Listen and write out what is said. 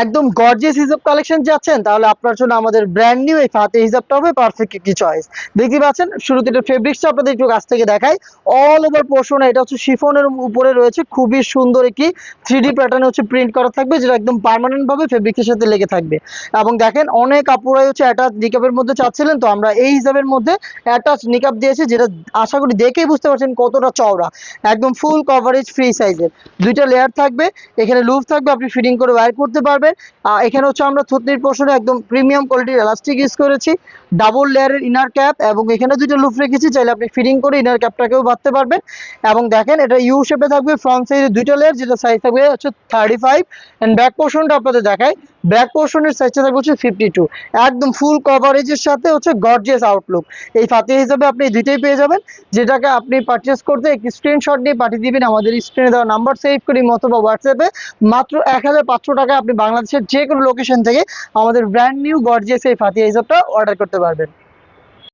একদম গর্জিয়াস হিজাব কালেকশন যাচ্ছেন, তাহলে আপনার জন্য আমাদের ব্র্যান্ড নিউ এই ফাতে হিজাবটা হবে পারফেক্ট একটি চয়েস। দেখতে পাচ্ছেন শুরুতে এটা ফেব্রিক্সটা আপনাদের একটু কাছ থেকে দেখাই। অল ওভার পোর্শন এটা হচ্ছে শিফনের উপরে রয়েছে, খুবই সুন্দর একটি 3D প্যাটার্নে হচ্ছে প্রিন্ট করা থাকবে, যেটা একদম পার্মানেন্ট ভাবে ফেব্রিক্সের সাথে লেগে থাকবে। এবং দেখেন অনেক আপুরাই হচ্ছে অ্যাটাচ নিকাবের মধ্যে চাচ্ছিলেন, তো আমরা এই হিসাবের মধ্যে অ্যাটাচ নিকাব দিয়েছি, যেটা আশা করি দেখেই বুঝতে পারছেন কতটা চওড়া। একদম ফুল কভারেজ ফ্রি সাইজের, দুইটা লেয়ার থাকবে, এখানে লুপ থাকবে, আপনি ফিটিং করে ওয়্যার করতে পারবেন। এখানে হচ্ছে আমরা থুতনির পোর্শনে একদম প্রিমিয়াম কোয়ালিটির এলাস্টিক ইউজ করেছি, ডাবল লেয়ারের ইনার ক্যাপ, এবং এখানে দুইটা লুপ রেখেছি, চাইলে আপনি ফিটিং করে ইনার ক্যাপটাকেও বাঁধতে পারবেন। এবং দেখেন এটা ইউ শেপে থাকবে, ফ্রন্ট সাইডে দুইটা লেয়ার, যেটা সাইজ থাকবে হচ্ছে 35, এন্ড ব্যাক পোর্শনটা আপনাদের দেখায়। ব্যাক পোর্শনের সাইজটা থাকবে হচ্ছে 52। একদম ফুল কভারেজের সাথে হচ্ছে গর্জিয়াস আউটলুক। এই ফাতিহা হিসাবে আপনি দুইটাই পেয়ে যাবেন, যেটাকে আপনি পারচেস করতে একটি স্ক্রিনশট নিয়ে পাঠিয়ে দিবেন আমাদের স্ক্রিনে দেওয়া নাম্বার সেভ করি অথবা হোয়াটসঅ্যাপে। মাত্র 1500 টাকা আপনি বাংলাদেশের যে কোনো লোকেশন থেকে আমাদের ব্র্যান্ড নিউ গর্জিয়াস এই ফাতিহা হিসাবটা অর্ডার করতে পারবেন।